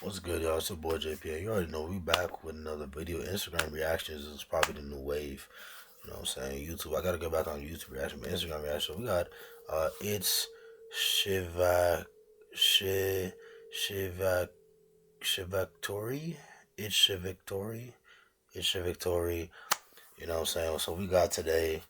What's good, y'all? It's your boy JPA. You already know we back with another video. Instagram reactions is probably the new wave. You know what I'm saying? YouTube. I gotta get back on YouTube reaction, but Instagram reaction. We got it's Shiva Shi Shiva Shivactory. It's Shivactory. It's Shivactory. You know what I'm saying? So we got today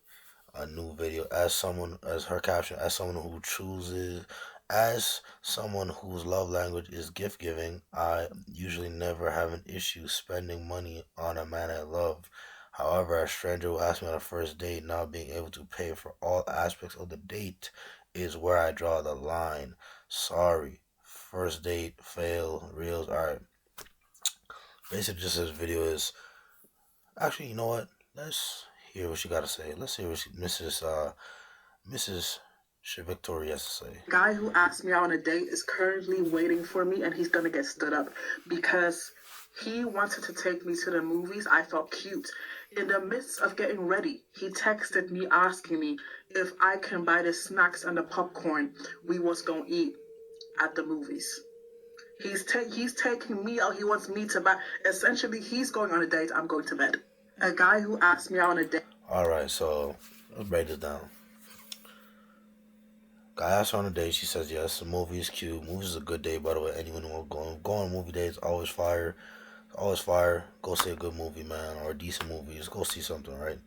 a new video as someone, as her caption, as someone who chooses, as someone whose love language is gift giving. I usually never have an issue spending money on a man I love. However, a stranger who asks me on a first date not being able to pay for all aspects of the date is where I draw the line. Sorry. First date fail reels. Alright. Basically just this video is actually, you know what? Let's hear what she gotta say. Let's hear what Mrs. Victoria has to say. Guy who asked me out on a date is currently waiting for me, and he's gonna get stood up because he wanted to take me to the movies. I felt cute. In the midst of getting ready, he texted me asking me if I can buy the snacks and the popcorn we was gonna eat at the movies. He's taking me out. He wants me to buy. Essentially, he's going on a date. I'm going to bed. A guy who asked me out on a date. All right, so let's break this down. Guy asked her on a date. She says yes. The movie is cute. Movie is a good day, by the way. Anyone who will go on movie dates, always fire. Always fire. Go see a good movie, man, or a decent movie. Just go see something, right?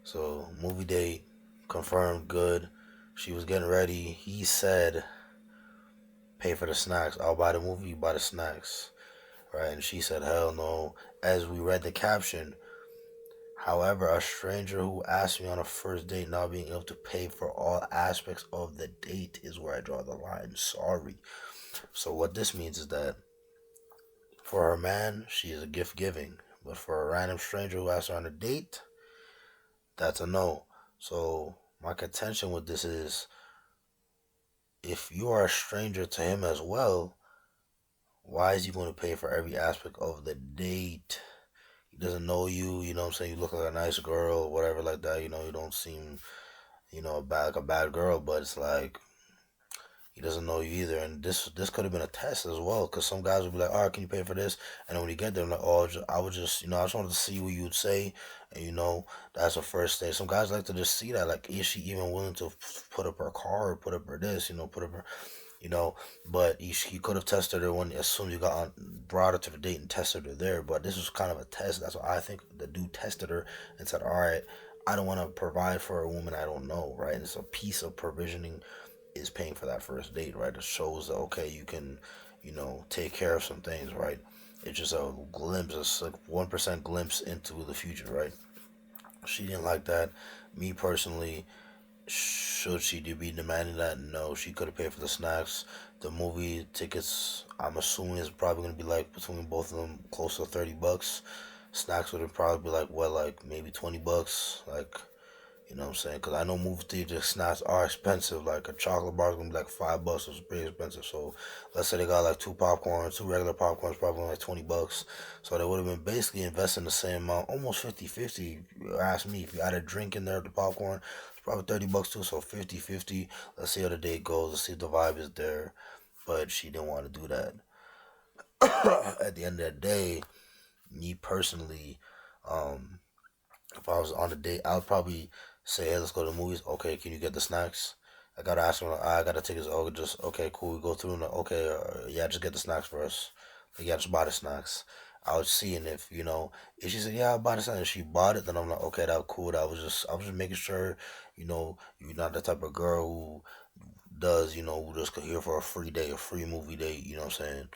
So movie date confirmed, good. She was getting ready. He said, "Pay for the snacks. I'll buy the movie. You buy the snacks." Right? And she said, "Hell no." As we read the caption, however, a stranger who asked me on a first date not being able to pay for all aspects of the date is where I draw the line. Sorry. So what this means is that for her man, she is a gift giving. But for a random stranger who asks her on a date, that's a no. So my contention with this is, if you are a stranger to him as well, why is he going to pay for every aspect of the date? He doesn't know you, you know what I'm saying? You look like a nice girl, whatever like that, you don't seem, like a bad girl, but it's like he doesn't know you either. And this could have been a test as well, because some guys would be like, all right, can you pay for this? And then when you get there, I'm like, oh, I would just, I just wanted to see what you would say. And, that's the first thing. Some guys like to just see that, like, is she even willing to put up her car or put up her this, put up her, but he could have tested her when, as soon as you got on, brought her to the date and tested her there. But this was kind of a test. That's what I think. The dude tested her and said, all right, I don't want to provide for a woman I don't know, right? And it's a piece of provisioning is paying for that first date, right? It shows that, okay, you can, take care of some things, right? It's just a glimpse, it's like 1% glimpse into the future, right? She didn't like that. Me personally, should she be demanding that? No, she could have paid for the snacks. The movie tickets, I'm assuming, is probably going to be like between both of them close to $30. Snacks would have probably be like, what, like maybe $20? Like, you know what I'm saying? Because I know movie theater snacks are expensive. Like a chocolate bar is going to be like $5. So it's pretty expensive. So let's say they got like two regular popcorns, probably like $20. So they would have been basically investing the same amount, almost 50-50. You ask me, if you add a drink in there with the popcorn, it's probably $30 too. So 50-50. Let's see how the day goes. Let's see if the vibe is there. But she didn't want to do that. At the end of the day, me personally, if I was on a date, I would probably say, hey, let's go to the movies. Okay, can you get the snacks? I gotta ask him. I gotta take his. Oh, just okay, cool. We go through and okay, yeah, just get the snacks for us. Like, yeah, just buy the snacks. I was seeing if if she said, yeah, I'll buy the snacks, and she bought it, then I'm like, okay, that was cool. I was just making sure, you're not the type of girl who does, who just here for a free day, a free movie date. You know what I'm saying?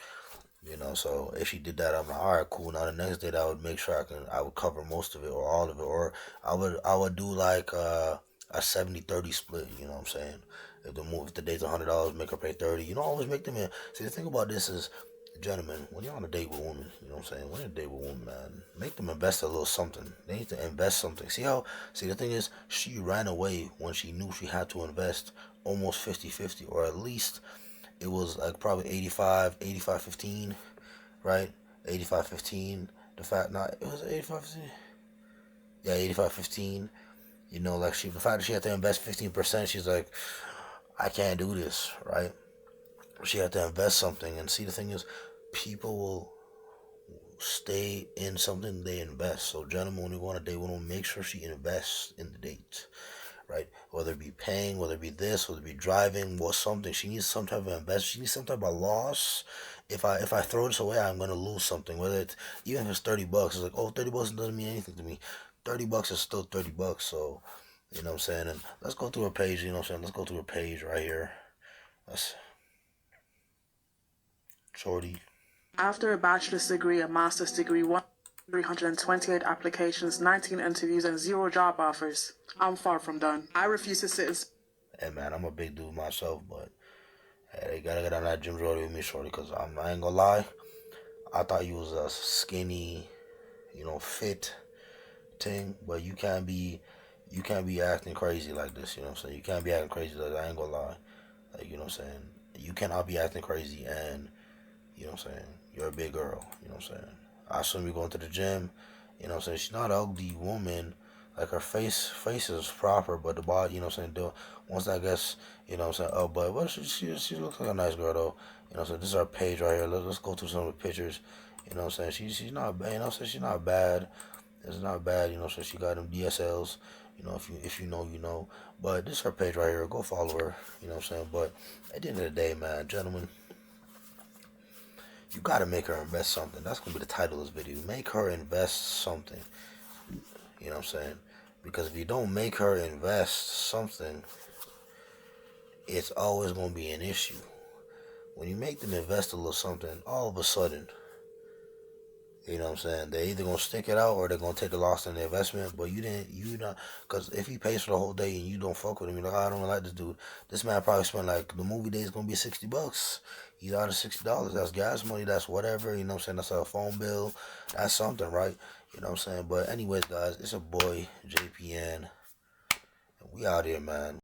So if she did that, I'm like, all right, cool. Now the next date, I would make sure I would cover most of it or all of it, or I would do like a 70-30 split. You know what I'm saying? If the date's $100, make her pay 30. Always make them in. See, the thing about this is, gentlemen, when you're on a date with women, you know what I'm saying? When you're on a date with women, man, make them invest a little something. They need to invest something. See, the thing is, she ran away when she knew she had to invest almost 50-50, or at least it was like probably 85-15, right? 85-15. The fact, not, it was 85-15. Yeah, 85-15. Like the fact that she had to invest 15%, she's like, I can't do this, right? She had to invest something. And see, the thing is, people will stay in something they invest. So, gentlemen, when you go on a date, we don't make sure she invests in the date, right? Whether it be paying, whether it be this, whether it be driving, what something. She needs some type of investment. She needs some type of loss. If I throw this away, I'm gonna lose something. Whether it's even if it's $30, it's like, oh, $30 doesn't mean anything to me. $30 is still $30. So, you know what I'm saying. And let's go through her page. You know what I'm saying. Let's go through her page right here. That's Shorty. After a bachelor's degree, a master's degree, 328 applications, 19 interviews, and 0 job offers. I'm far from done. I refuse to sit in. Hey man, I'm a big dude myself, but hey, they gotta get on that gym Shorty with me, Shorty, because I ain't gonna lie. I thought you was a skinny, fit thing, but you can't be acting crazy like this, you know what I'm saying? You can't be acting crazy like that, I ain't gonna lie. Like, you know what I'm saying? You cannot be acting crazy and, you know what I'm saying, you're a big girl, you know what I'm saying? I assume you're going to the gym, you know what I'm saying? She's not an ugly woman. Like her face is proper, but the body, you know what I'm saying, once I guess, you know what I'm saying, oh, but she looks like a nice girl though. You know what I'm saying? This is our page right here. Let's go through some of the pictures. You know what I'm saying? She's not bad, you know what I'm saying? She's not bad. It's not bad, you know what I'm saying? She got them DSLs, if you know, you know. But this is her page right here. Go follow her, you know what I'm saying? But at the end of the day, man, gentlemen, you gotta make her invest something. That's gonna be the title of this video. Make her invest something. You know what I'm saying? Because if you don't make her invest something, it's always gonna be an issue. When you make them invest a little something, all of a sudden, you know what I'm saying, they're either gonna stick it out or they're gonna take a loss in the investment. But you not, because if he pays for the whole day and you don't fuck with him, you're like, I don't like this dude. This man probably spent, like, the movie day is gonna be $60. He's out of $60. That's gas money. That's whatever. You know what I'm saying? That's a phone bill. That's something, right? You know what I'm saying? But anyways, guys, it's a boy JPN. We out here, man.